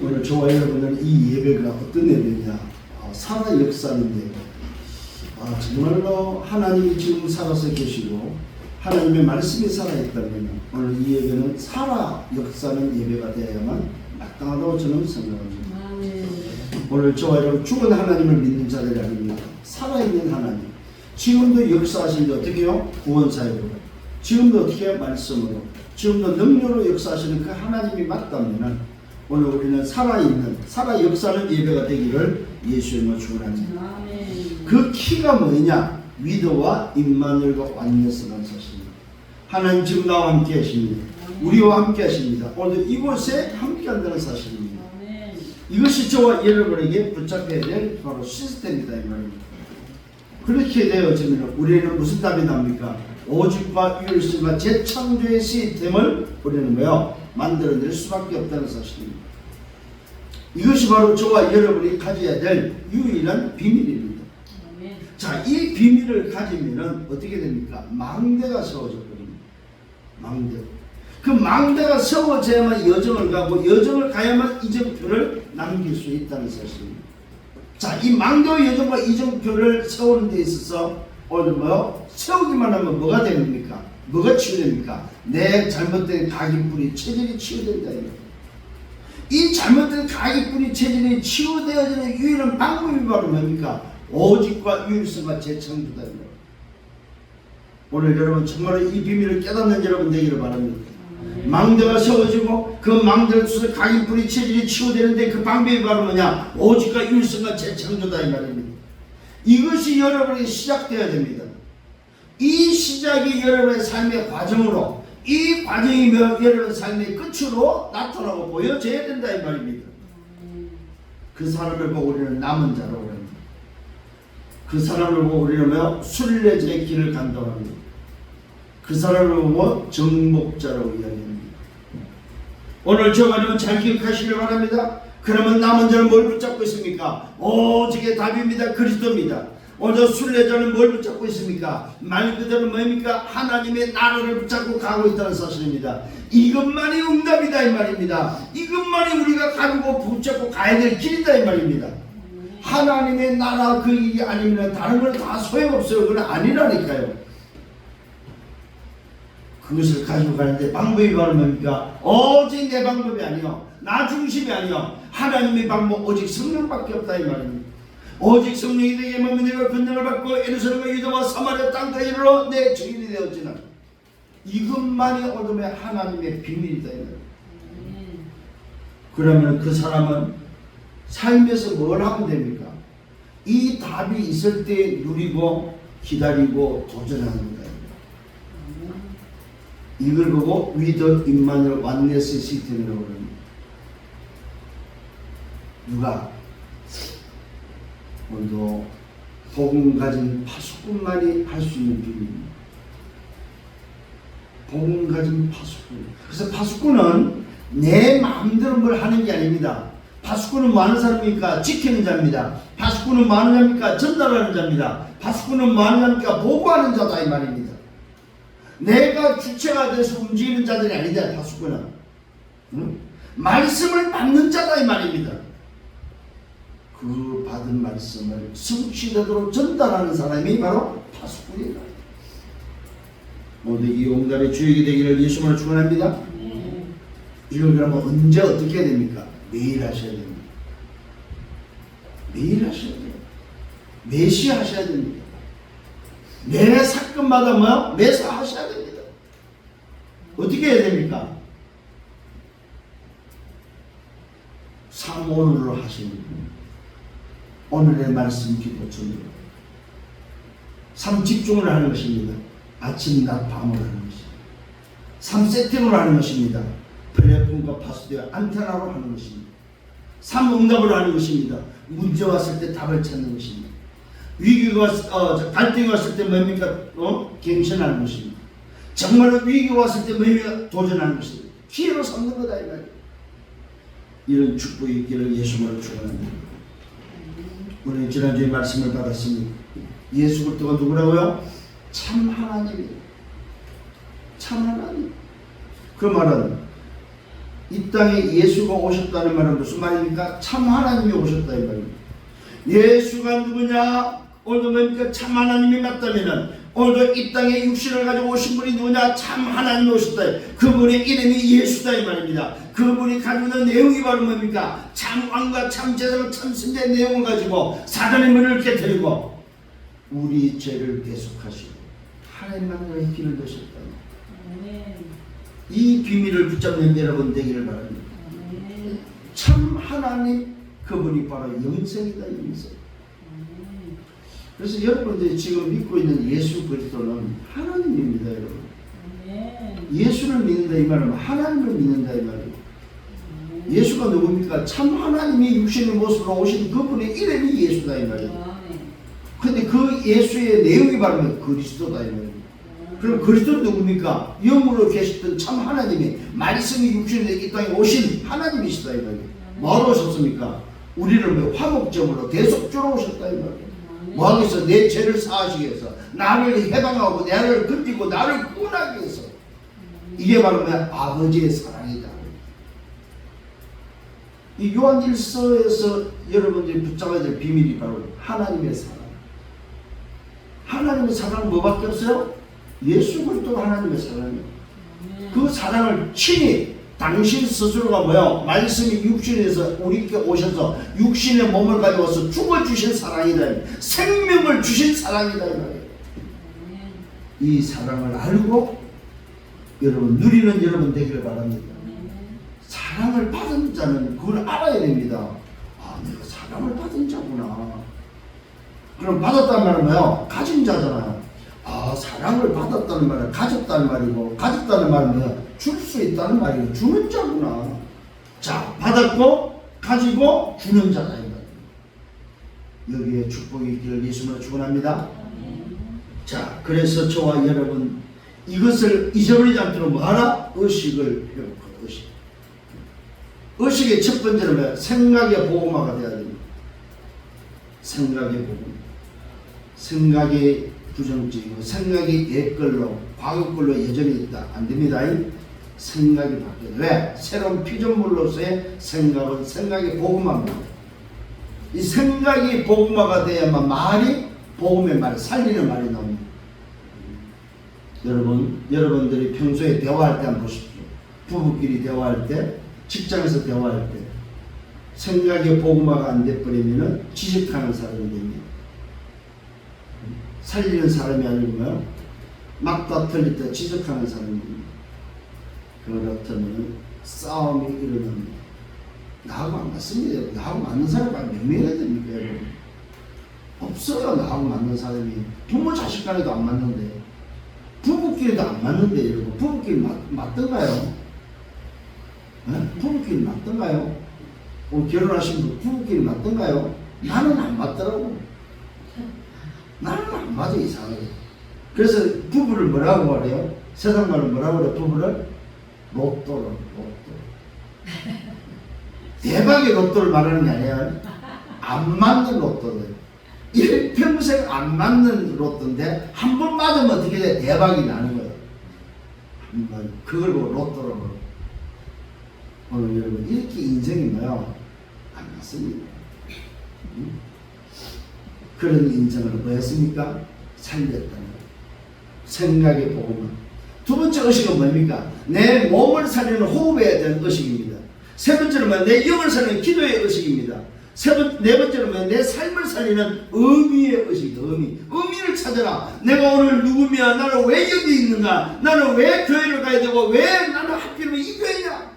오늘 저와 여러분은 이 예배가 어떤 예배냐? 살아 역사는 예배. 정말로 하나님이 지금 살아서 계시고 하나님의 말씀이 살아있다면 오늘 이 예배는 살아 역사는 예배가 되어야만 마땅하다고 저는 생각합니다. 오늘 저와 여러분 죽은 하나님을 믿는 자들이 아닙니다. 살아있는 하나님. 지금도 역사하시는데 어떻게 해요? 구원사역으로. 지금도 어떻게 해요? 말씀으로. 지금도 능력으로 역사하시는 그 하나님이 맞다면 오늘 우리는 살아있는 살아 역사는 예배가 되기를 예수님을 축원합니다. 그 키가 뭐냐? 위도와 임마누엘과 완전성한 사실입니다. 하나님 지금 나와 함께 하십니다. 우리와 함께 하십니다. 오늘 이곳에 함께 한다는 사실입니다. 이것이 저와 여러분에게 붙잡혀야 될 바로 시스템이다 이 말입니다. 그렇게 되어지면 우리는 무슨 답이 납니까? 오직과 유일성과 재창조의 시스템을 우리는 뭐요? 만들어낼 수밖에 없다는 사실입니다. 이것이 바로 저와 여러분이 가져야 될 유일한 비밀입니다. 자, 이 비밀을 가지면 어떻게 됩니까? 망대가 세워져 버립니다. 망대. 그 망대가 세워져야만 여정을 가고 여정을 가야만 이정표를 남길 수 있다는 사실입니다. 자, 이 망대와 여정과 이정표를 세우는 데 있어서 오늘 뭐요? 세우기만 하면 뭐가 됩니까? 뭐가 치유됩니까? 내 잘못된 각인뿌리 체질이 치유된다. 이 잘못된 각인뿌리 체질이 치유되어지는 유일한 방법이 바로 뭡니까? 오직과 유일성과 재창조다. 오늘 여러분 정말 이 비밀을 깨닫는 여러분 되기를 바랍니다. 망대가 세워지고 그 망대를 통해서 각인뿌리 체질이 치유되는데 그 방법이 바로 뭐냐? 오직과 유일성과 재창조다 이 말입니다. 이것이 여러분이 시작되어야 됩니다. 이 시작이 여러분의 삶의 과정으로 이 과정이 여러분의 삶의 끝으로 나타나고 보여져야 된다 이 말입니다. 그 사람을 보고 우리는 남은 자라고 합니다. 그 사람을 보고 우리는 뭐요? 순례자의 길을 간다고 합니다. 그 사람을 보고 정복자라고 이야기합니다. 오늘 저가 잘 기억하시길 바랍니다. 그러면 남은 자는 뭘 붙잡고 있습니까? 오직의 답입니다. 그리스도입니다. 오늘 순례자는 뭘 붙잡고 있습니까? 말 그대로 뭡니까? 하나님의 나라를 붙잡고 가고 있다는 사실입니다. 이것만이 응답이다 이 말입니다. 이것만이 우리가 가지고 붙잡고 가야 될 길이다 이 말입니다. 하나님의 나라 그 일이 아니면 다른 건 다 소용없어요. 그건 아니라니까요. 그것을 가지고 가는데 방법이 바로 뭡니까? 오직 내 방법이 아니요, 나 중심이 아니요, 하나님의 방법 오직 성령밖에 없다 이 말입니다. 오직 성령이 되게 하면 내가 권능을 받고 예루살렘과 유다와 사마리아 땅까지 이르러 내 증인이 되었지만 이것만이 오늘의 하나님의 비밀이다 이 말입니다. 그러면 그 사람은 삶에서 뭘 하면 됩니까? 이 답이 있을 때 누리고 기다리고 도전하는 거다. 이걸 보고 위더 임마누엘 완네스 시스템이라고 합니다. 누가? 오늘도 복음 가진 파수꾼만이 할 수 있는 비밀입니다. 복음 가진 파수꾼. 그래서 파수꾼은 내 마음대로 뭘 하는 게 아닙니다. 파수꾼은 뭐 하는 사람입니까? 지키는 자입니다. 파수꾼은 뭐 하는 자입니까? 전달하는 자입니다. 파수꾼은 뭐 하는 자입니까? 보고하는 자다 이 말입니다. 내가 주체가 돼서 움직이는 자들이 아니다. 파수꾼은 말씀을 받는 자다 이 말입니다. 그 받은 말씀을 성취되도록 전달하는 사람이 바로 파수꾼이다. 모두 이 응답의 주역이 되기를 예수님을 축원합니다. 이걸 그러면 언제 어떻게 해야 됩니까? 매일 하셔야 됩니다. 매일 하셔야 돼요. 매시 하셔야 됩니다. 매 사건마다 뭐야? 매사 하셔야 됩니다. 어떻게 해야 됩니까? 오늘로 하시는 겁니다. 오늘의 말씀 기도 전으로 3 집중을 하는 것입니다. 아침, 낮, 밤을 하는 것입니다. 3 세팅으로 하는 것입니다. 플랫폼과 파수되어 안테나로 하는 것입니다. 3 응답으로 하는 것입니다. 문제 왔을 때 답을 찾는 것입니다. 위기가 갈등이 왔을 때 뭡니까? 갱신하는 것입니다. 정말로 위기가 왔을 때 뭡니까? 도전하는 것입니다. 기회로 삼는 거다 이 말이에요. 이런 축복이 있기를 예수님으로 축원합니다. 우리는 지난주에 말씀을 받았습니다. 예수 그리스도가 누구라고요? 참 하나님이에요. 참 하나님. 그 말은 이 땅에 예수가 오셨다는 말은 무슨 말입니까? 참 하나님이 오셨다 이 말입니다. 예수가 누구냐? 오늘도 뭡니까? 참 하나님이 맞다면은 오늘도 이 땅에 육신을 가지고 오신 분이 누구냐? 참 하나님이 오셨다. 그분의 이름이 예수다 이 말입니다. 그분이 가지고 있는 내용이 바로 뭡니까? 참 왕과 참 제사장 참 선지자의 내용을 가지고 사단의 문을 깨뜨리고 우리 죄를 계속하시고 하나님만을 길을 드셨다. 이 비밀을 붙잡는 여러분 되기를 바랍니다. 참 하나님, 그분이 바로 영생이다. 영생. 그래서 여러분들이 지금 믿고 있는 예수 그리스도는 하나님입니다. 여러분. 예수를 믿는다 이 말은 하나님을 믿는다 이 말이에요. 예수가 누굽니까? 참 하나님이 육신의 모습으로 오신 그분의 이름이 예수다 이 말이에요. 근데 그 예수의 내용이 바로 그리스도다 이 말이에요. 그럼 그리스도는 누굽니까? 영으로 계셨던 참 하나님이 말씀이 육신에 이 땅에 오신 하나님이시다 이 말이에요. 뭐하러 오셨습니까? 우리를 화목점으로 대속주로 오셨다 이 말이에요. 뭐하기 위해서? 내 죄를 사하시기 위해서, 나를 해방하고 나를 건지고 나를 구원하기 위해서. 이게 바로 아버지의 사랑이다. 이 요한일서에서 여러분들이 붙잡아야 될 비밀이 바로 하나님의 사랑. 하나님의 사랑은 뭐밖에 없어요? 예수 그리스도가 하나님의 사랑이에요. 그 사랑을 친히 당신 스스로가 뭐요? 말씀이 육신에서 우리께 오셔서 육신의 몸을 가져와서 죽어주신 사랑이다. 생명을 주신 사랑이다. 이 사랑을 알고 여러분 누리는 여러분 되기를 바랍니다. 사랑을 받은 자는 그걸 알아야 됩니다. 아, 내가 사랑을 받은 자구나. 그럼 받았다는 말은 뭐예요? 가진 자잖아요. 아, 사랑을 받았다는 말은 가졌다는 말이고, 가졌다는 말은 뭐예요? 줄 수 있다는 말이고, 주는 자구나. 자, 받았고 가지고 주는 자다 이 말이에요. 여기에 축복이 있기를 예수님으로 축원합니다. 자, 그래서 저와 여러분 이것을 잊어버리지 않도록 뭐하라? 의식을 회복하라. 의식. 의식의 첫 번째는 뭐야? 생각의 보호마가 되어야 됩니다. 생각의 보호마. 생각이 부정적이고 생각이 옛걸로 과거 걸로 여전히 있다. 안 됩니다. 생각이 바뀌어요. 왜? 새로운 피조물로서의 생각은 생각의 보호마입니다. 이 생각이 보호마가 돼야만 말이 복음의 말, 살리는 말이 나옵니다. 여러분들이 평소에 대화할 때 한번 보십시오. 부부끼리 대화할 때, 직장에서 대화할 때 생각의 보호마가 안 돼버리면 지적하는 사람이 됩니다. 살리는 사람이 아니고요, 맞다 틀릴 때 지적하는 사람입니다. 그렇다면 싸움이 일어납니다. 나하고 안 맞습니다. 나하고 맞는 사람이 몇 명이나 됩니까? 여러분? 없어요. 나하고 맞는 사람이. 부모 자식 간에도 안 맞는데, 부부끼리도 안 맞는데, 여러분. 부부끼리 맞던가요? 네? 부부끼리 맞던가요? 결혼하신 분 부부끼리 맞던가요? 나는 안 맞더라고. 나는 안 맞아, 이상하게. 그래서 부부를 뭐라고 말해요? 세상 말로 뭐라고 그래요? 부부를? 로또로, 로또. 대박의 로또를 말하는 게 아니야. 안 맞는 로또들. 일평생 안 맞는 로또인데 한 번 맞으면 어떻게 돼? 대박이 나는 거예요. 한번 그걸 보고 로또로 보고. 오늘 여러분 이렇게 인생이 뭐요? 안 맞습니다. 그런 인생을 뭐 했습니까? 살렸다는 거예요. 생각의 복음은. 두 번째 의식은 뭡니까? 내 몸을 살리는 호흡에 대한 의식입니다. 세 번째는 내 영을 살리는 기도의 의식입니다. 네 번째는 내 삶을 살리는 의미의 의식이다. 의미를 찾아라. 내가 오늘 누구며 나는 왜 여기 있는가? 나는 왜 교회를 가야 되고 왜 나는 하필이면 이 교회냐?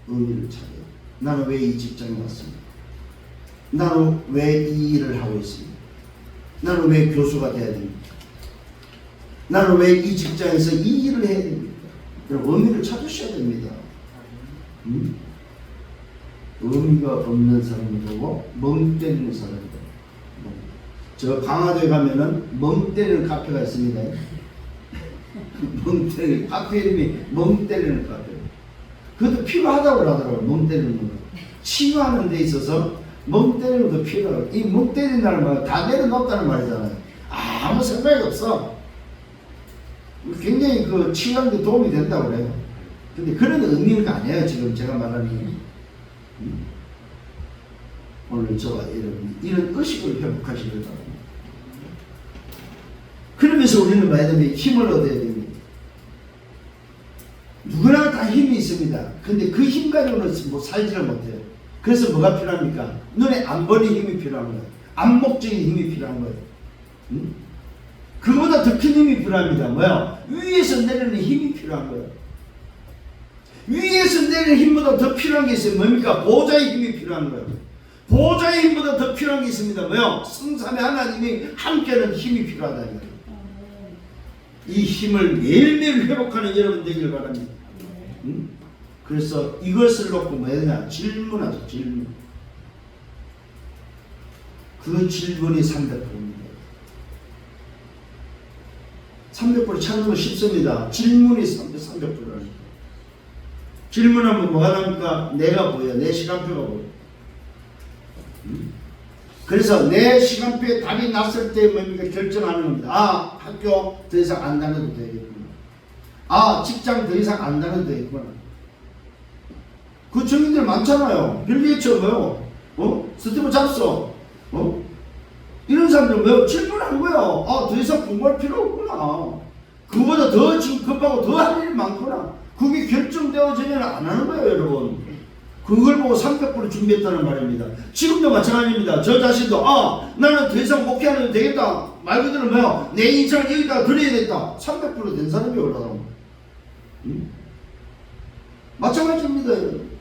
의미를 찾아라. 나는 왜 이 직장에 왔습니까? 나는 왜 이 일을 하고 있습니까? 나는 왜 교수가 돼야 됩니까? 나는 왜 이 직장에서 이 일을 해야 됩니까? 그럼 의미를 찾으셔야 됩니다. 의미가 없는 사람이고 멍 때리는 사람이다. 저 강화도에 가면은 멍 때리는 카페가 있습니다. 멍 때리는 카페 이름이 멍 때리는 카페. 그것도 필요하다고 하더라고요. 멍 때리는 거. 치유하는 데 있어서 멍 때리는 것도 필요하고, 이 멍 때리는 날은 다 내려놓았다는 말이잖아요. 아무 생각이 없어. 굉장히 그 치유하는 데 도움이 된다고 그래요. 근데 그런 의미가 아니에요. 지금 제가 말하는 오늘 저와 여러분이 이런 의식을 회복하시길 바랍니다. 그러면서 우리는 뭐야 되면 힘을 얻어야 됩니다. 누구나 다 힘이 있습니다. 근데 그 힘 가지고는 뭐 살지를 못해요. 그래서 뭐가 필요합니까? 눈에 안 보이는 힘이 필요한 거예요. 암묵적인 힘이 필요한 거예요. 그보다 더 큰 힘이 필요합니다. 뭐야? 위에서 내리는 힘이 필요한 거예요. 위에서 내리는 힘보다 더 필요한 게 있어요. 뭡니까? 보좌의 힘이 필요한 거예요. 보좌의 힘보다 더 필요한 게 있습니다. 뭐요? 성삼의 하나님이 함께하는 힘이 필요하다. 이 힘을 매일매일 회복하는 여러분 되길 바랍니다. 그래서 이것을 놓고 뭐 해야 되냐? 질문하죠. 질문. 그 질문이 300%입니다. 300% 찾는 건 쉽습니다. 질문이 300%라는 질문하면 뭐가 나옵니까? 내가 보여. 내 시간표가 보여. 그래서 내 시간표에 답이 났을 때 뭡니까? 결정하는 겁니다. 아, 학교 더 이상 안 다녀도 되겠구나. 아, 직장 더 이상 안 다녀도 되겠구나. 그 정인들 많잖아요. 빌게이츠 뭐요? 스티브 잡스 이런 사람들 뭐요? 질문한 거예요. 아, 더 이상 공부할 필요 없구나. 그보다 더 지금 급하고 더 할 일이 많구나. 그게 결정되어지면 안 하는 거예요, 여러분. 그걸 보고 300% 준비했다는 말입니다. 지금도 마찬가지입니다. 저 자신도 나는 더 이상 목회 안 해도 되겠다. 말 그대로 뭐요? 내 인생을 여기다가 드려야겠다. 300% 된 사람이 올라가는 거예요. 마찬가지입니다, 여러분.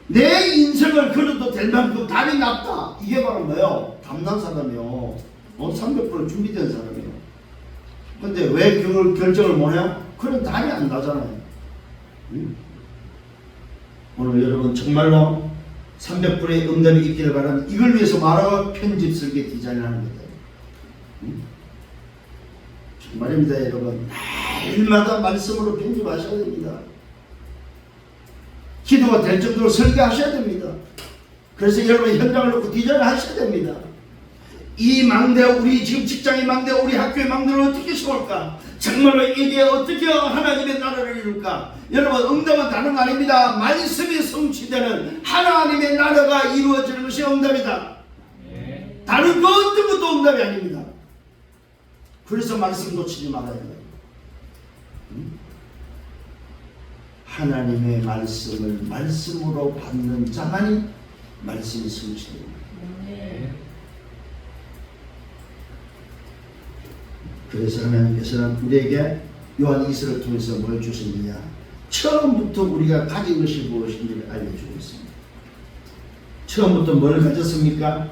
내 인생을 걸어도 될 만큼 답이 났다. 이게 바로 뭐예요? 담난 사람이요. 300% 준비된 사람이요. 근데 왜 그걸 결정을 못해요? 그런 답이 안 나잖아요. 오늘 여러분 정말로 300%의 응답이 있기를 바랍니다. 이걸 위해서 말하고 편집 설계 디자인하는 거다. 정말입니다, 여러분. 날마다 말씀으로 편집하셔야 됩니다. 기도가 될 정도로 설계하셔야 됩니다. 그래서 여러분 현장을 놓고 디자인을 하셔야 됩니다. 이 망대, 우리 지금 직장의 망대, 우리 학교의 망대를 어떻게 세울까? 정말로 이게 어떻게 하나님의 나라를 이룰까? 여러분, 응답은 다른 거 아닙니다. 말씀이 성취되는 하나님의 나라가 이루어지는 것이 응답이다. 다른 그 어떤 것도 응답이 아닙니다. 그래서 말씀 놓치지 말아야 돼요. 하나님의 말씀을 말씀으로 받는 자만이 말씀이 성취됩니다. 그래서 하나님께서는 우리에게 요한 2서를 통해서 뭘 주셨느냐? 처음부터 우리가 가진 것이 무엇인지를 알려주고 있습니다. 처음부터 뭘 가졌습니까?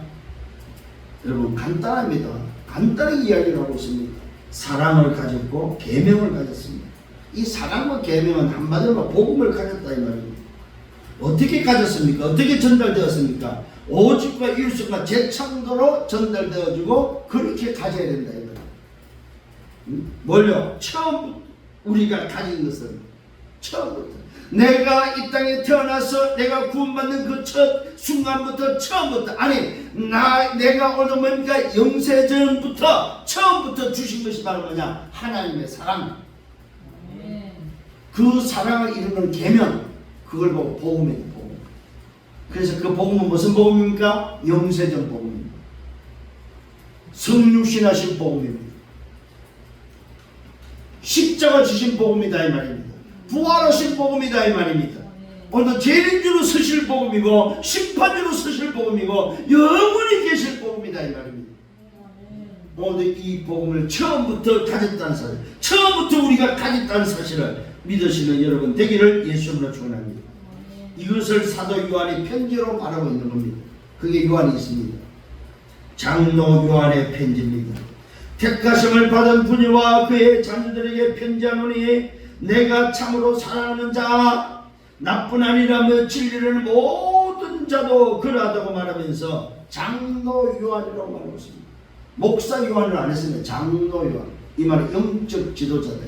여러분 간단합니다. 간단하게 이야기를 하고 있습니다. 사랑을 가졌고 계명을 가졌습니다. 이 사랑과 계명은 한마디로 복음을 가졌다 이 말입니다. 어떻게 가졌습니까? 어떻게 전달되었습니까? 오직과 일수가 재창도로 전달되어지고 그렇게 가져야 된다 이 말입니다. 뭘요? 처음부터 우리가 가진 것은 처음부터 내가 이 땅에 태어나서 내가 구원받는 그 첫 순간부터 처음부터 내가 오늘 뭡니까? 영세전부터 처음부터 주신 것이 바로 뭐냐? 하나님의 사랑. 그 사랑을 이루는 계명, 그걸 보고 복음이에요. 복음. 그래서 그 복음은 무슨 복음입니까? 영세전 복음입니다. 성육신하신 복음입니다. 십자가 지신 복음이다 이 말입니다. 부활하신 복음이다 이 말입니다. 오늘도 재림주로 서실 복음이고 심판주로 서실 복음이고 영원히 계실 복음이다 이 말입니다. 오늘 이 복음을 처음부터 가졌다는 사실, 처음부터 우리가 가졌다는 사실을 믿으시는 여러분 되기를 예수님으로 축원합니다. 이것을 사도 요한이 편지로 말하고 있는 겁니다. 그게 요한이 있습니다. 장로 요한의 편지입니다. 택하심을 받은 부녀와 그의 자녀들에게 편지하노니 내가 참으로 사랑하는 자 나뿐 아니라며 진리를 모든 자도 그러하다고 말하면서 장로 요한이라고 말하고 있습니다. 목사 요한을 안 했습니다. 장로 요한. 이 말은 영적 지도자다.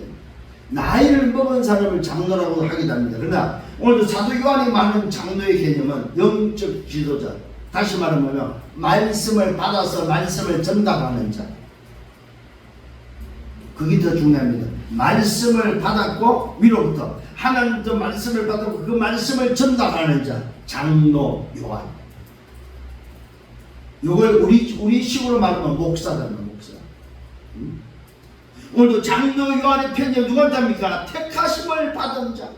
나이를 먹은 사람을 장로라고 하기도 합니다. 그러나 오늘도 사도 요한이 말하는 장로의 개념은 영적 지도자. 다시 말하면 말씀을 받아서 말씀을 전달하는 자. 그게 더 중요합니다. 말씀을 받았고 위로부터 하나님부터 말씀을 받았고 그 말씀을 전달하는 자 장로 요한. 이걸 우리 식으로 말하면 목사다. 목사. 오늘도 장로 요한의 편지에 누가 답니까? 택하심을 받은 자,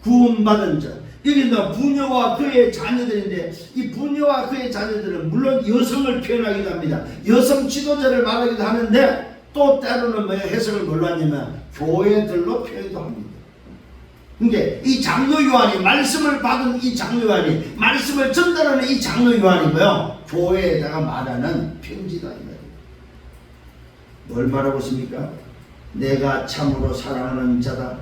구원받은 자. 여기는 부녀와 그의 자녀들인데 이 부녀와 그의 자녀들은 물론 여성을 표현하기도 합니다. 여성 지도자를 말하기도 하는데 또 때로는 뭐 해석을 뭘로 하냐면 교회들로 표현도 합니다. 근데 이 장로 요한이 말씀을 받은 이 장로 요한이 말씀을 전달하는 이 장로 요한이고요. 교회에다가 말하는 편지다. 뭘 말하고 있습니까? 내가 참으로 사랑하는 자다.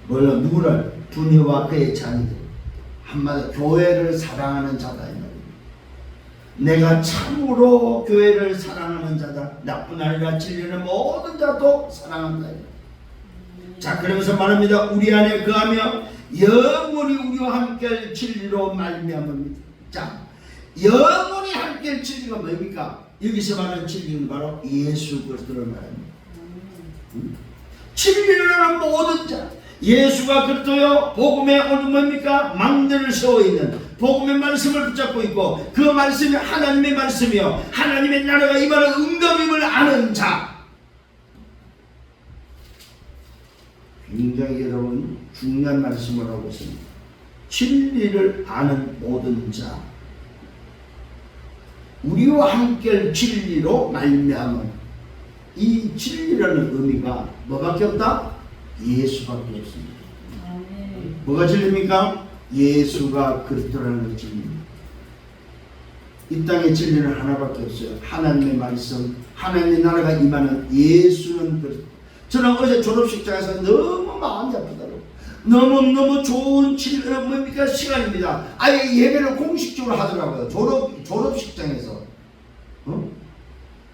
물론 누구를? 부녀와 그의 자녀들. 한마디로 교회를 사랑하는 자다. 내가 참으로 교회를 사랑하는 자다. 나쁜 아니라 진리는 모든 자도 사랑한다. 자, 그러면서 말합니다. 우리 안에 거하며 영원히 우리와 함께할 진리로 말미암습니다. 자, 영원히 함께할 진리가 뭡니까? 여기서 말하는 진리는 바로 예수 그리스도를 말합니다. 진리를 모든 자, 예수가 그리스도요 복음에 오늘 뭡니까? 망대를 세워 있는 복음의 말씀을 붙잡고 있고 그 말씀이 하나님의 말씀이요 하나님의 나라가 임하는 응답임을 아는 자. 굉장히 여러분 중요한 말씀을 하고 있습니다. 진리를 아는 모든 자, 우리와 함께 진리로 말미암은 이 진리라는 의미가 뭐밖에 없다? 예수밖에 없습니다. 뭐가 진리입니까? 예수가 그리스도라는 진리입니다. 이 땅의 진리는 하나밖에 없어요. 하나님의 말씀, 하나님의 나라가 임하는 예수는 그리스도. 저는 어제 졸업식장에서 너무 마음이 아프더라고요. 너무 좋은 뭡니까? 시간입니다. 아예 예배를 공식적으로 하더라고요. 졸업식장에서.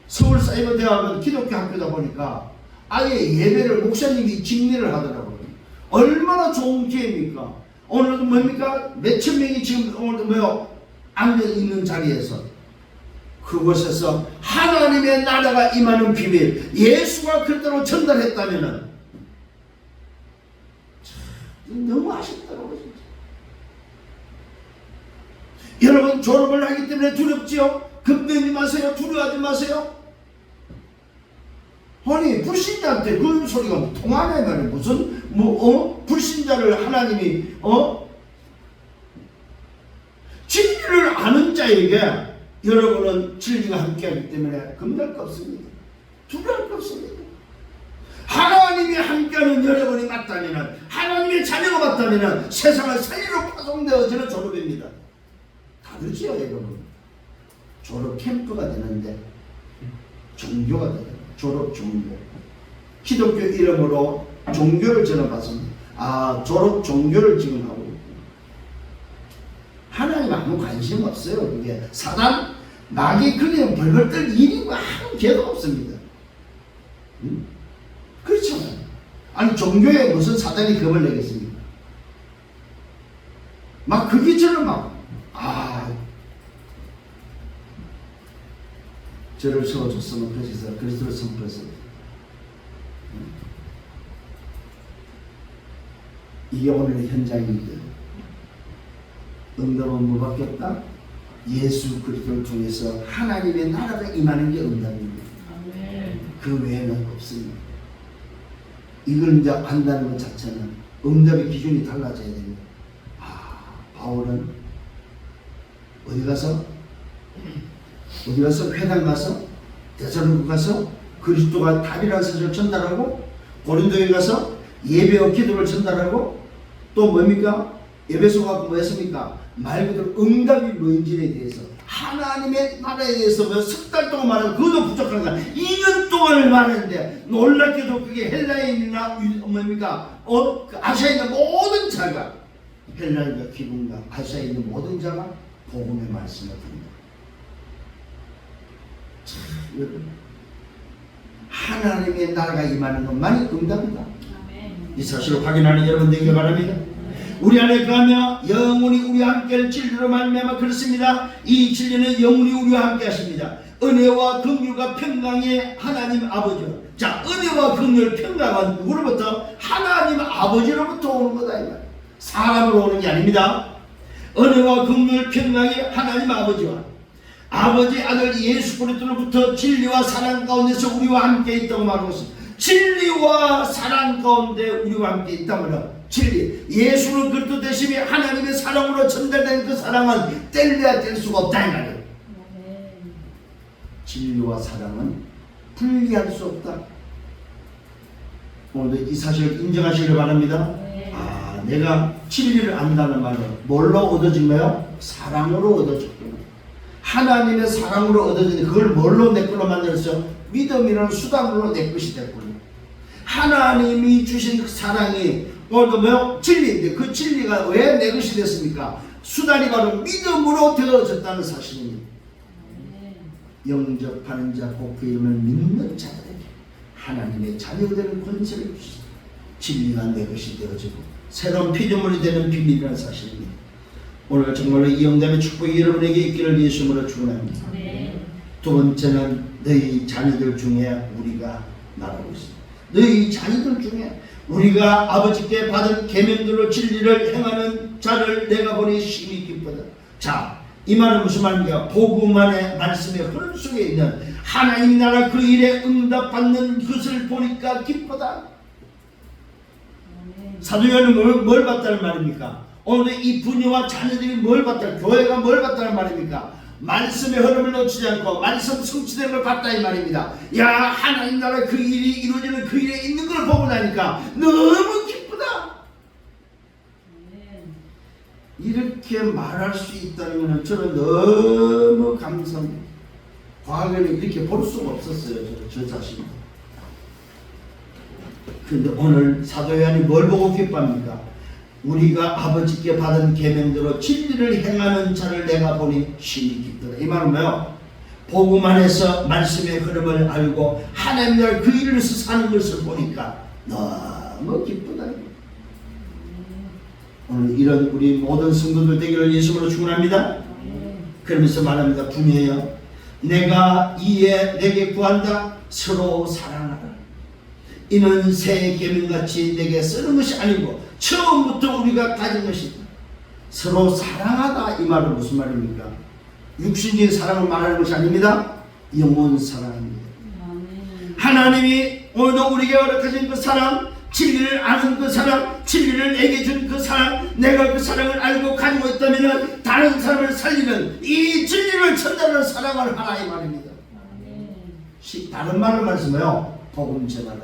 서울사이버대학은 기독교 학교다 보니까 아예 예배를 목사님이 직례를 하더라고요. 얼마나 좋은 기회입니까? 오늘도 뭡니까? 몇천 명이 지금 오늘도 앉아 있는 자리에서 그곳에서 하나님의 나라가 임하는 비밀, 예수가 그대로 전달했다면은 너무 아쉽더라고요. 진짜. 여러분 졸업을 하기 때문에 두렵지요? 겁내지 마세요. 두려워하지 마세요. 아니 불신자한테 그 소리가 통하냐 말이야. 무슨 불신자를 하나님이 진리를 아는 자에게 여러분은 진리가 함께하기 때문에 겁날 거 없습니다. 두려울 거 없습니다. 하나님이 함께하는 여러분이 맞다면 하나님의 자녀가 맞다면 세상을 살리러 파송되어지는 졸업입니다. 다르지요 여러분. 졸업 캠프가 되는데 종교가 되는 졸업 종교. 기독교 이름으로 종교를 저는 봤습니다. 졸업 종교를 지금 하고 있고 하나님 아무 관심 없어요. 그게 사단 마귀 그냥 벌벌 떨 일이 아무 개도 없습니다. 그렇잖아요. 아니 종교에 무슨 사단이 겁을 내겠습니까? 막 그게 저는 저를 세워줬으면 그래서 그리스도를 선포해서 이게 오늘의 현장입니다. 응답은 뭐밖에 없다? 예수 그리스도를 통해서 하나님의 나라가 임하는 게 응답입니다. 그 외에는 없습니다. 이걸 이제 안다는 것 자체는 응답의 기준이 달라져야 됩니다. 바울은 어디 가서 회당 가서 데살로니가 가서 그리스도가 답이라는 사실을 전달하고 고린도에 가서 예배와 기도를 전달하고 또 뭡니까? 에베소가 뭐 했습니까? 말 그대로 응답이 뭔지에 대해서 하나님의 나라에 대해서 석 달 동안 말하고 그것도 부족한 거야. 2년 동안을 말하는데 놀랍게도 그게 헬라인이나 뭡니까? 아시아에 있는 모든 자가 헬라인과 기분과 아시아에 있는 모든 자가 복음의 말씀을 듣는다. 하나님의 나라가 임하는 것만이 응답이다. 이 사실을 확인하는 여러분 되기를 바랍니다. 우리 안에 거하며 영원히 우리와 함께할 진리로 말미암아 그렇습니다. 이 진리는 영원히 우리와 함께 하십니다. 은혜와 긍휼과 평강의 하나님 아버지. 자, 은혜와 긍휼 평강은 누구로부터? 하나님 아버지로부터 오는 거다 이 말. 사람으로 오는 게 아닙니다. 은혜와 긍휼 평강의 하나님 아버지와 아버지 아들 예수 그리스도로부터 진리와 사랑 가운데서 우리와 함께 있다고 말하고 있습니다. 진리와 사랑 가운데 우리와 함께 있다면 진리, 예수는 그리스도 되심이 하나님의 사랑으로 전달된 그 사랑은 뗄래야 뗄 수가 없다 이 말이에요. 진리와 사랑은 분리할 수 없다. 오늘도 이 사실을 인정하시길 바랍니다. 아, 내가 진리를 안다는 말은 뭘로 얻어진 거예요? 사랑으로 얻어졌구나. 하나님의 사랑으로 얻어진 그걸 뭘로 내 걸로 만들었어? 믿음이라는 수단으로 내 것이 됐구나. 하나님이 주신 그 사랑이 오늘도 뭐요? 진리인데 그 진리가 왜 내 것이 됐습니까? 수단이 바로 믿음으로 되어졌다는 사실입니다. 영접하는 자, 곧 그 이름을 믿는 자들에게 하나님의 자녀되는 권세를 주시다. 진리가 내 것이 되어지고 새로운 피조물이 되는 비밀이라는 사실입니다. 오늘 정말로 이 영담의 축복이 여러분에게 있기를 예수님으로 축원합니다. 두 번째는 너희 자녀들 중에 우리가 말하고 있습니다. 너희 자녀들 중에 우리가 아버지께 받은 계명대로 진리를 행하는 자를 내가 보니 심히 기쁘다. 자, 이 말은 무슨 말입니까? 복음 안에 말씀의 흐름 속에 있는 하나님 나라 그 일에 응답받는 것을 보니까 기쁘다. 사도 요한은 뭘 봤다는 말입니까? 오늘 이 부녀와 자녀들이 뭘 봤다? 교회가 뭘 봤다는 말입니까? 말씀의 흐름을 놓치지 않고 말씀 성취되는 걸 봤다 이 말입니다. 야, 하나님 나라 그 일이 이루어지는 그 일에 있는 걸 보고 나니까 너무 기쁘다. 이렇게 말할 수 있다는 것은 저는 너무 감사합니다. 과거에는 이렇게 볼 수가 없었어요. 저 자신이. 그런데 오늘 사도 요한이 뭘 보고 기뻐합니까? 우리가 아버지께 받은 계명대로 진리를 행하는 자를 내가 보니 심히 기쁘다. 이 말은 뭐요? 복음 안에서 말씀의 흐름을 알고 하나님 나라 그 일을 위해서 사는 것을 보니까 너무 기쁘다. 오늘 이런 우리 모든 성도들 되기를 예수님으로 축원합니다. 그러면서 말합니다. 분이에요. 내가 이에 내게 구한다. 서로 사랑하라. 이는 새 계명같이 내게 쓰는 것이 아니고 처음부터 우리가 가진 것이다. 서로 사랑하다. 이 말은 무슨 말입니까? 육신적인 사랑을 말하는 것이 아닙니다. 영혼 사랑입니다. 하나님이 오늘도 우리에게 허락하신 그 사랑, 진리를 아는 그 사랑, 진리를 내게 준 그 사랑, 내가 그 사랑을 알고 가지고 있다면 다른 사람을 살리는 이 진리를 전달하는 사랑을 하라 이 말입니다. 다른 말을 말씀해요. 복음 전하라.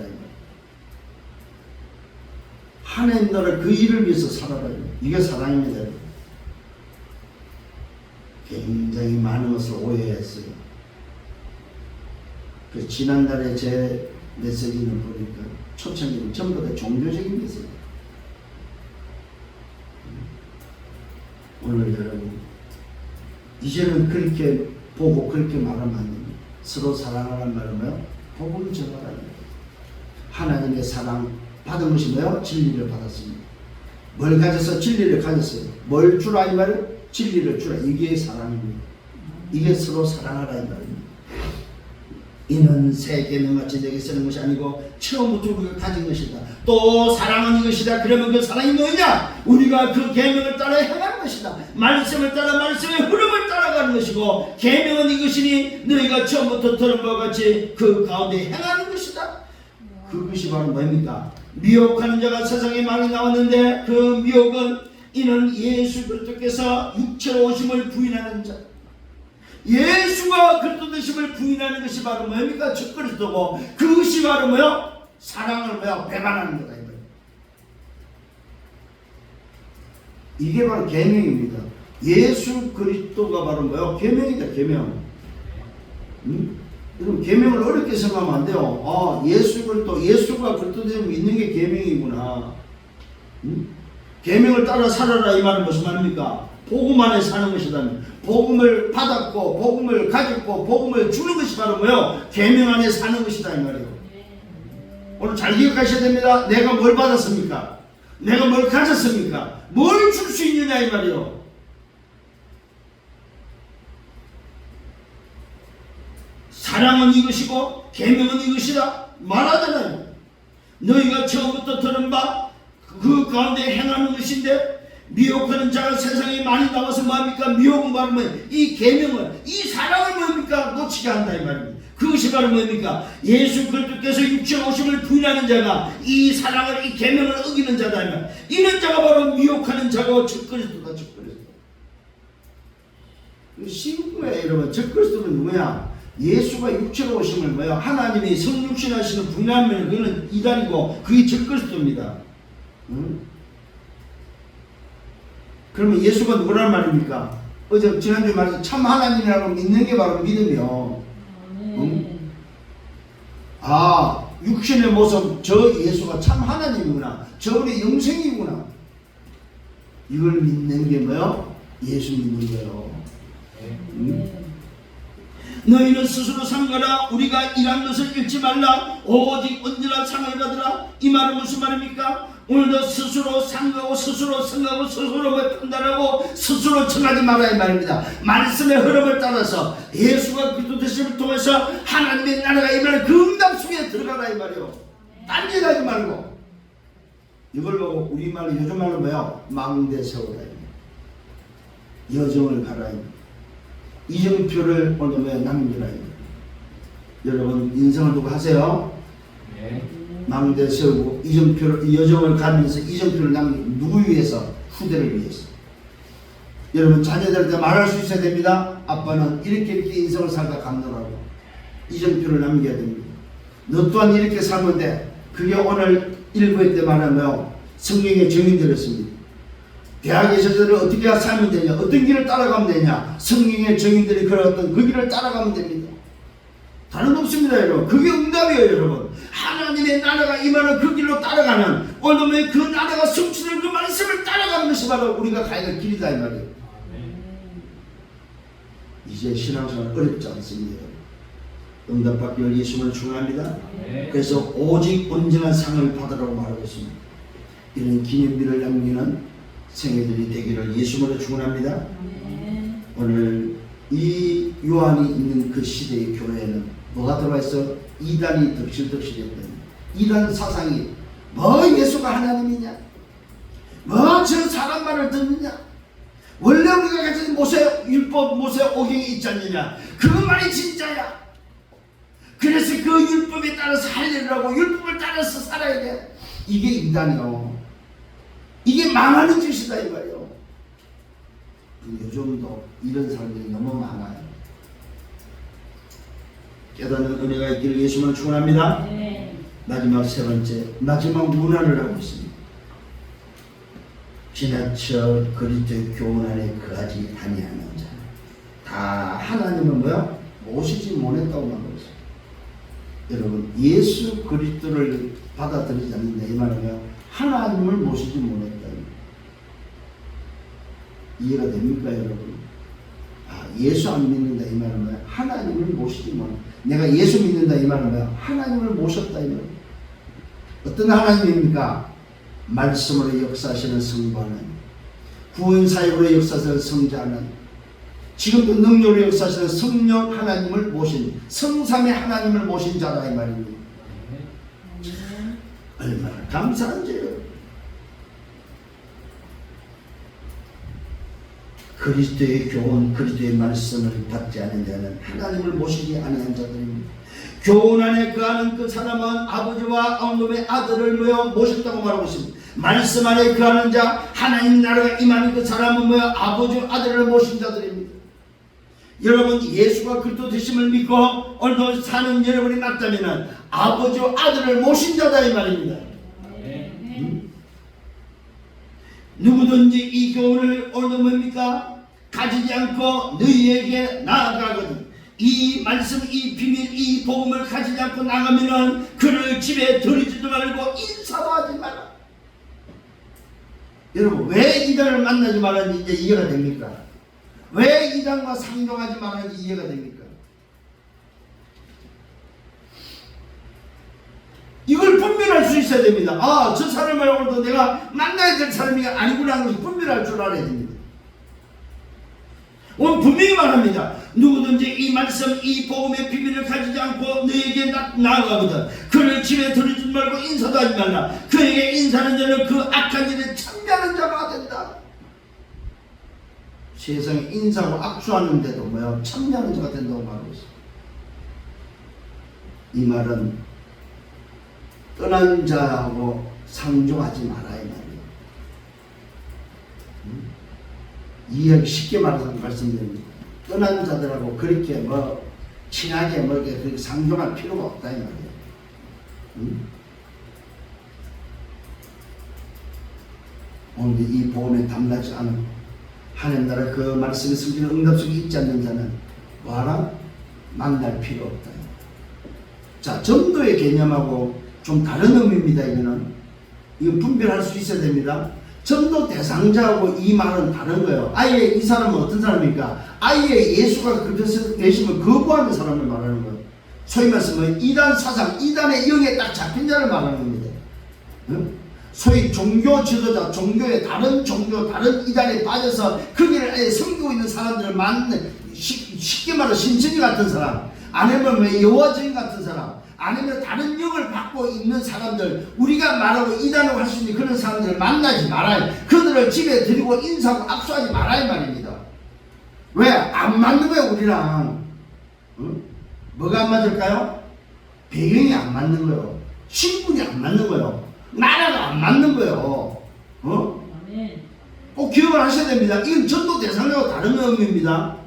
하나님 나라 그 일을 위해서 살아라. 이게 사랑입니다. 굉장히 많은 것을 오해했어요. 그 지난달에 제 메시지를 보니까 초청이 전부 다 종교적인 메시지. 오늘 여러분 이제는 그렇게 보고 그렇게 말하면 안 됩니다. 서로 사랑하라는 말은 뭐요? 복음을 전하라. 하나님의 사랑 받은 것이 뭐요? 진리를 받았습니다. 뭘 가져서 진리를 가졌어요. 뭘 주라 이 말은? 진리를 주라. 이게 사랑입니다. 이게 서로 사랑하라 이 말입니다. 이는 새 계명같이 내게 쓰는 것이 아니고 처음부터 우리가 가진 것이다. 또 사랑은 이것이다. 그러면 그 사랑이 뭐냐? 우리가 그 계명을 따라 행하는 것이다. 말씀을 따라 말씀의 흐름을 따라가는 것이고 계명은 이것이니 너희가 처음부터 들은 바와 같이 그 가운데 행하는 것이다. 그것이 바로 뭡니까? 미혹하는 자가 세상에 많이 나왔는데 그 미혹은 이는 예수 그리스도께서 육체로 오심을 부인하는 자. 예수가 그리스도 되심을 부인하는 것이 바로 뭡니까? 첫 그리스도고 그것이 바로 뭐요? 사랑을 뭐요? 배반하는 거다. 이게 바로 계명입니다. 예수 그리스도가 바로 뭐요? 계명이다. 계명. 여러분 계명을 어렵게 생각하면 안 돼요. 아, 예수가 그리스도 되심을 믿는 게 계명이구나. 계명을 따라 살아라 이 말은 무슨 말입니까? 복음 안에 사는 것이다. 복음을 받았고 복음을 가졌고 복음을 주는 것이 바로 뭐요? 계명 안에 사는 것이다 이 말이에요. 오늘 잘 기억하셔야 됩니다. 내가 뭘 받았습니까? 내가 뭘 가졌습니까? 뭘 줄 수 있느냐 이 말이에요. 사랑은 이것이고 계명은 이것이다 말하잖아요. 너희가 처음부터 들은 바 그 가운데 행하는 것인데 미혹하는 자가 세상에 많이 나와서 뭐합니까? 미혹은 바로 이 계명을, 이 사랑을 뭡니까? 놓치게 한다 이 말입니다. 그것이 바로 뭡니까? 예수 그리스도께서 육체 오심을 부인하는 자가 이 사랑을, 이 계명을 어기는 자다 이 말. 이런 자가 바로 미혹하는 자고 적그리스도다. 적그리스도. 쉬운 거예요 여러분. 적그리스도는 누구야? 예수가 육체로 오심을 뭐야? 하나님이 성육신하시는 부인하면 그거는 이단이고 그게 적그리스도입니다. 응? 그러면 예수가 누구란 말입니까? 어제 지난주에 말해서 참 하나님이라고 믿는 게 바로 믿음이요. 응? 아, 육신의 모습 저 예수가 참 하나님이구나. 저분의 영생이구나. 이걸 믿는 게 뭐요? 예수 믿는 거요. 응? 너희는 스스로 상가라. 우리가 일한 것을 잃지 말라. 오직 언제나 상을 받으라. 이 말은 무슨 말입니까? 오늘도 스스로 상가고 스스로 성가고 스스로 판단하고 스스로 청하지 말라 이 말입니다. 말씀의 흐름을 따라서 예수가 그리스도 되심을 통해서 하나님의 나라가 임하는 그 응답 속에 들어가라 이 말이요. 딴짓하지 말고. 이걸 보고 우리말로 요즘 말로 뭐요? 망대 세우라. 여정을 가라. 이정표를 오늘 남기라. 여러분 인생을 두고 하세요. 네. 망대 세우고 이정표를, 여정을 가면서 이정표를 남기는 누구 위해서? 후대를 위해서. 여러분 자녀들한테 말할 수 있어야 됩니다. 아빠는 이렇게 인생을 살다 감동하고 이정표를 남겨야 됩니다. 너 또한 이렇게 살면 돼. 그게 오늘 일부회 때 말하면 성경의 정의들이었습니다. 대학의 저들을 어떻게 살면 되냐, 어떤 길을 따라가면 되냐, 성경의 정의들이 걸어왔던 그 길을 따라가면 됩니다. 다른 없습니다 여러분. 그게 응답이에요 여러분. 하나님의 나라가 임하는 그 길로 따라가는, 오늘의 그 나라가 성취될 그 말씀을 따라가는 것이 바로 우리가 가야 될 길이다 이 말이에요. 이제 신앙생활 어렵지 않습니다. 응답받기 위해 예수님을 충원합니다. 그래서 오직 온전한 상을 받으라고 말하고 있습니다. 이런 기념비를 남기는 생애들이 되기를 예수님으로 축원합니다. 오늘 이 요한이 있는 그 시대의 교회에는 뭐가 들어와 있어? 이단이 덕실덕실했던 이단 사상이, 뭐 예수가 하나님이냐, 뭐 저 사람 말을 듣느냐, 원래 우리가 가진 모세 율법, 모세 오경이 있지 않느냐, 그 말이 진짜야. 그래서 그 율법에 따라서 살려고, 율법을 따라서 살아야 돼. 이게 이단이요. 이게 망하는 짓이다 이 말이에요. 요즘도 이런 사람들이 너무 많아요. 깨닫는 은혜가 있기를 예수님을 축원합니다. 네. 마지막 세 번째, 마지막 문안을 하고 있습니다. 지나쳐 그리스도의 교훈 안에 거하지 아니하는 자, 다 하나님을 뭐야? 모시지 못했다고 말하고 있어요. 여러분 예수 그리스도를 받아들이지 않는다 이 말은 하나님을 모시지 못했다. 이해가 됩니까 여러분? 아, 예수 안 믿는다 이 말은 뭐야? 하나님을 모시지 못. 내가 예수 믿는다 이 말은 뭐야? 하나님을 모셨다 이 말. 어떤 하나님입니까? 말씀으로 역사하시는 성부하는, 구원 사역으로 역사하시는 성자는, 지금도 능력으로 역사하시는 성령 하나님을 모신, 성삼의 하나님을 모신 자다 이 말입니다. 얼마나 감사한 죄요. 그리스도의 교훈, 그리스도의 말씀을 받지 않은 자는 하나님을 모시지 아니한 자들입니다. 교훈 안에 거하는 그 사람은 아버지와 어머니의 아들을 모셨다고 말하고 있습니다. 말씀 안에 거하는 자, 하나님 나라가 임하는 그 사람은 아버지와 아들을 모신 자들입니다. 여러분 예수가 그리스도 되심을 믿고 오늘도 사는 여러분이 맞다면 아버지와 아들을 모신 자다 이 말입니다. 누구든지 이 교훈을 오늘도 뭡니까? 가지지 않고 너희에게 나아가거든. 이 말씀, 이 비밀, 이 복음을 가지지 않고 나가면은 그를 집에 들이지도 말고 인사도 하지 마라. 여러분 왜 이단을 만나지 말았는지 이제 이해가 됩니까? 왜 이단과 상종하지 말았는지 이해가 됩니까? 이걸 분별할 수 있어야 됩니다. 아, 저 사람 말고도 내가 만나야 될 사람이 아니구나 하는 것을 분별할 줄 알아야 됩니다. 오늘 분명히 말합니다. 누구든지 이 말씀 이 복음의 비밀을 가지지 않고 너에게 나아가거든 그를 집에 들이지 말고 인사도 하지 말라. 그에게 인사하는 자는 그 악한 일에 참여하는 자가 된다. 세상에 인사하고 악수하는데도 뭐야 참여하는 자가 된다고 말하고 있어. 이 말은 떠난 자하고 상종하지 말아야 말이에요. 이해하기 쉽게 말씀드립니다. 떠난 자들하고 그렇게 뭐 친하게 뭐 그렇게 상종할 필요가 없다 이 말이에요. 오늘 이 복음에 담나지 않은 하나님 나라 그 말씀의 성경 응답 속에 있지 않는 자는 뭐하라? 만날 필요 없다. 자, 전도의 개념하고 좀 다른 의미입니다. 이거 분별할 수 있어야 됩니다. 전도 대상자하고 이 말은 다른 거예요. 아예 이 사람은 어떤 사람입니까? 아예 예수가 그렇게 되시면 거부하는 사람을 말하는 거예요. 소위 말씀은 이단 사상, 이단의 영에 딱 잡힌 자를 말하는 겁니다. 소위 종교 지도자, 종교의 다른 종교, 다른 이단에 빠져서 거기를 아예 섬기고 있는 사람들을 만나는 쉽게 말해 신천지 같은 사람, 아니면 여호와 증인 같은 사람, 아니면 다른 영을 받고 있는 사람들, 우리가 말하고 이단으로 할 수 있는 그런 사람들을 만나지 말아요. 그들을 집에 들이고 인사하고 압수하지 말아야 말입니다. 왜? 안 맞는 거예요 우리랑. 뭐가 안 맞을까요? 배경이 안 맞는 거예요. 신분이 안 맞는 거예요. 나라가 안 맞는 거예요. 꼭 기억을 하셔야 됩니다. 이건 전도 대상자와 다른 의미입니다.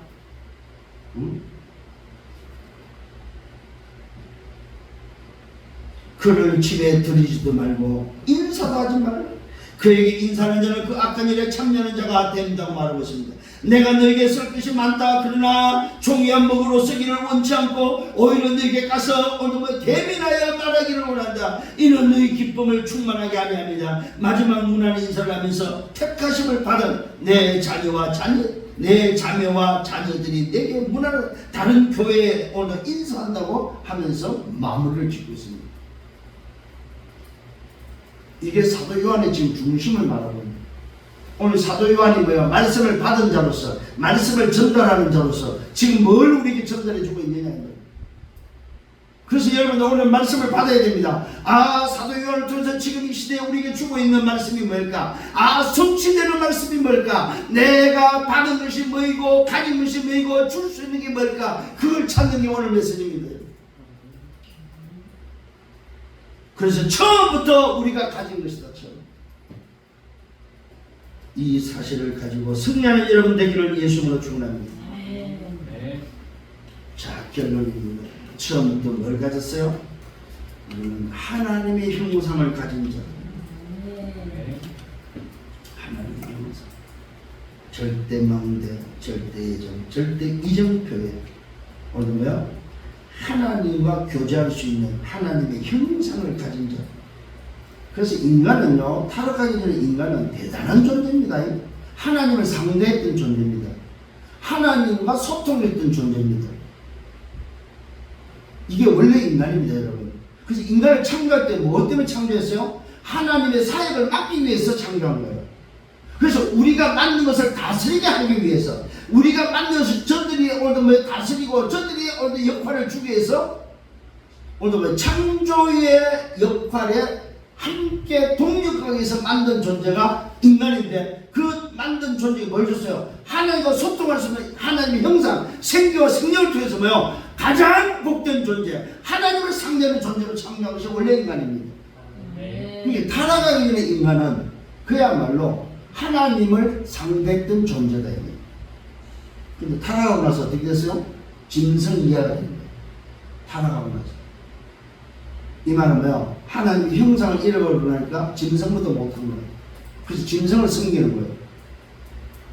그를 집에 들이지도 말고 인사도 하지 말고 그에게 인사하는 자는 그 악한 일에 참여하는 자가 된다고 말하고 있습니다. 내가 너에게 쓸 것이 많다. 그러나 종이한 먹으로 쓰기를 원치 않고 오히려 너에게 가서 오늘 대민하여 말하기를 원한다. 이는 너의 기쁨을 충만하게 하려 합니다. 마지막 문안 인사를 하면서 택하심을 받은 내 자녀와 내 자매와 자녀들이 내게 문안을 다른 교회에 오늘 인사한다고 하면서 마무리를 짓고 있습니다. 이게 사도 요한의 지금 중심을 말하고 있습니다. 오늘 사도 요한이 뭐야? 말씀을 받은 자로서, 말씀을 전달하는 자로서 지금 뭘 우리에게 전달해 주고 있느냐. 그래서 여러분 오늘 말씀을 받아야 됩니다. 아, 사도 요한을 통해서 지금 이 시대에 우리에게 주고 있는 말씀이 뭘까? 아, 성취되는 말씀이 뭘까? 내가 받은 것이 뭐이고 가진 것이 뭐이고 줄 수 있는 게 뭘까? 그걸 찾는 게 오늘 메시지입니다. 그래서 처음부터 우리가 가진 것이다. 처음. 이 사실을 가지고 승리하는 여러분 되기를 예수님으로 축원합니다. 자, 결론입니다. 처음부터 뭘 가졌어요? 하나님의 형상을 가진 자. 하나님의 형상. 절대 망대, 절대 예정, 절대 이정표에 오늘 뭐야? 하나님과 교제할 수 있는 하나님의 형상을 가진 자. 그래서 인간은요, 타락하기 전에 인간은 대단한 존재입니다. 하나님을 상대했던 존재입니다. 하나님과 소통했던 존재입니다. 이게 원래 인간입니다, 여러분. 그래서 인간을 창조할 때 뭐 때문에 창조했어요? 하나님의 사역을 맡기 위해서 창조한 거예요. 그래서 우리가 만든 것을 다스리게 하기 위해서, 우리가 만든 것을 저들이 오늘 다스리고 저들이 오늘 역할을 주기 위해서 오늘 창조의 역할에 함께 동력하기 위해서 만든 존재가 인간인데, 그 만든 존재가 뭘 줬어요? 하나님과 소통할 수 있는 하나님의 형상, 생기와 생명을 통해서 뭐요? 가장 복된 존재, 하나님을 상대하는 존재로 창조한 것이 원래 인간입니다. 그러니까 타락하기 전에 인간은 그야말로 하나님을 상대했던 존재다. 근데 타락하고 나서 어떻게 됐어요? 짐승 이하가 됩니다. 타락하고 나서. 이 말은 뭐야? 하나님의 형상을 잃어버리고 나니까 짐승보다 못한 거예요. 그래서 짐승을 섬기는 거예요.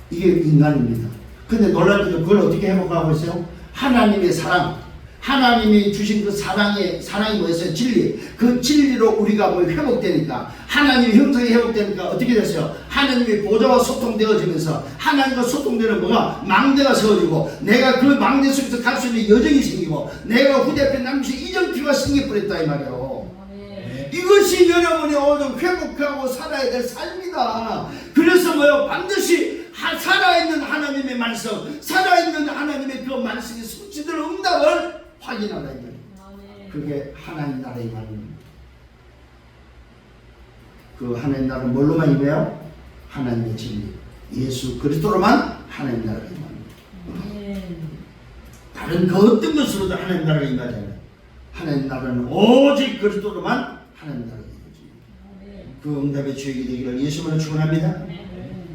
이게 인간입니다. 근데 놀랍게도 그걸 어떻게 회복하고 있어요? 하나님의 사랑, 하나님이 주신 그 사랑이 뭐였어요? 진리. 그 진리로 우리가 뭐 회복되니까, 하나님의 형상이 회복되니까 어떻게 됐어요? 하나님의 보좌와 소통되어지면서 하나님과 소통되는 뭐가? 망대가 세워지고, 내가 그 망대 속에서 갈 수 있는 여정이 생기고, 내가 후대편 남시 이정표가 생겨버렸다 이 말이에요. 이것이 여러분이 오늘 회복하고 살아야 될 삶이다. 그래서 뭐요? 반드시 살아있는 하나님의 말씀, 살아있는 하나님의 그 말씀이 성취될 응답을 확인하라 이 말이에요. 그게 하나님 나라의 말입니다. 그 하나님 나라는 뭘로만 임해요? 하나님의 진리, 예수 그리스도로만 하나님 나라가 임합니다. 다른 그 어떤 것으로도 하나님 나라가 임하지 않아요. 하나님 나라는 오직 그리스도로만 하나님 나라가 임합니다. 그 응답의 주역이 되기를 예수님으로 축원합니다.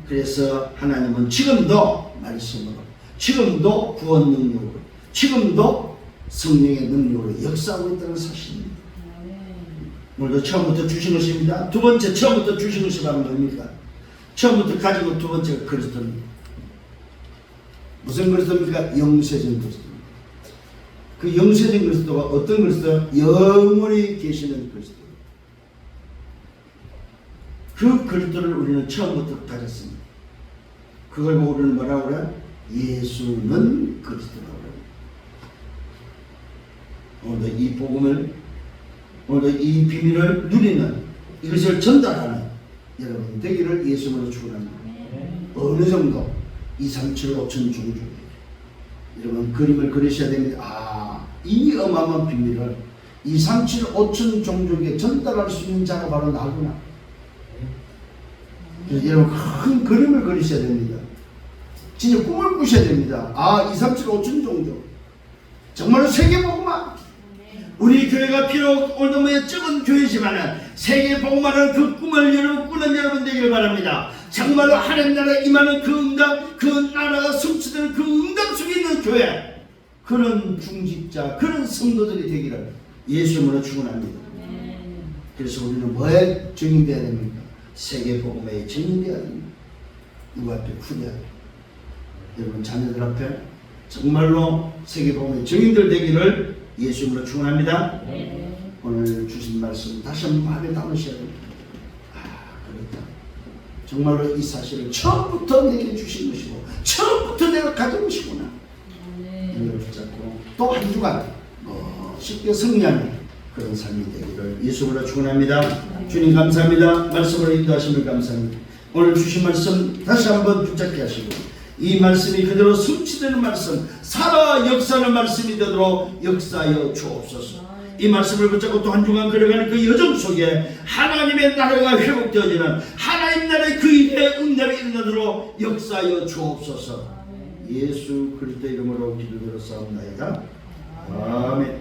그래서 하나님은 지금도 말씀으로, 지금도 구원 능력으로, 지금도 성령의 능력으로 역사하고 있다는 사실입니다. 오늘도 처음부터 주신 것입니다. 두 번째, 처음부터 주신 것이 바로 뭡니까? 처음부터 가지고 두 번째가 그리스도입니다. 무슨 그리스도입니까? 영세전 그리스도입니다. 그 영세전 그리스도가 어떤 그리스도요? 영원히 계시는 그리스도. 그 그리스도를 우리는 처음부터 가졌습니다. 그걸 보고 우리는 뭐라고 그래요? 예수는 그리스도라고 그래요. 오늘도 이 복음을, 오늘도 이 비밀을 누리는, 이것을 전달하는 여러분 되기를 예수님으로 축원합니다. 어느 정도 2, 3, 7, 5천 종족 여러분 그림을 그리셔야 됩니다. 이 어마어마한 비밀을 2, 3, 7, 5천 종족에 전달할 수 있는 자가 바로 나구나. 여러분 큰 그림을 그리셔야 됩니다. 진짜 꿈을 꾸셔야 됩니다. 2, 3, 7, 5천 종족 정말로 세계복음화. 우리 교회가 비록 오늘도 적은 교회지만은 세계복음화는 그 꿈을 여러분 꾸는 여러분 되기를 바랍니다. 정말로 하나님 나라에 임하는 그 응답, 그 나라가 성취되는 그 응답 속에 있는 교회, 그런 중직자, 그런 성도들이 되기를 예수님으로 축원합니다. 그래서 우리는 뭐에 증인되어야 됩니까? 세계복음에 증인되어야 됩니다. 누구 앞에? 후대 앞에. 여러분 자녀들 앞에 정말로 세계복음의 증인들 되기를 예수님으로 축원합니다. 오늘 주신 말씀 다시 한번 마음에 담으셔야 됩니다. 그렇다. 정말로 이 사실을 처음부터 내게 주신 것이고 처음부터 내가 가진 것이구나. 이걸 붙잡고 또 한 주간 쉽게 승리하는 그런 삶이 되기를 예수님으로 축원합니다. 주님 감사합니다. 말씀으로 인도하심을 감사합니다. 오늘 주신 말씀 다시 한번 붙잡게 하시고 이 말씀이 그대로 성취되는 말씀, 살아 역사하는 말씀이 되도록 역사하여 주옵소서. 이 말씀을 붙잡고 또 한 주간 걸어가는 그 여정 속에 하나님의 나라가 회복되어지는 하나님 나라의 그 일에 응답이 일어나도록 역사하여 주옵소서. 예수 그리스도 이름으로 기도드렸사옵나이다. 아멘.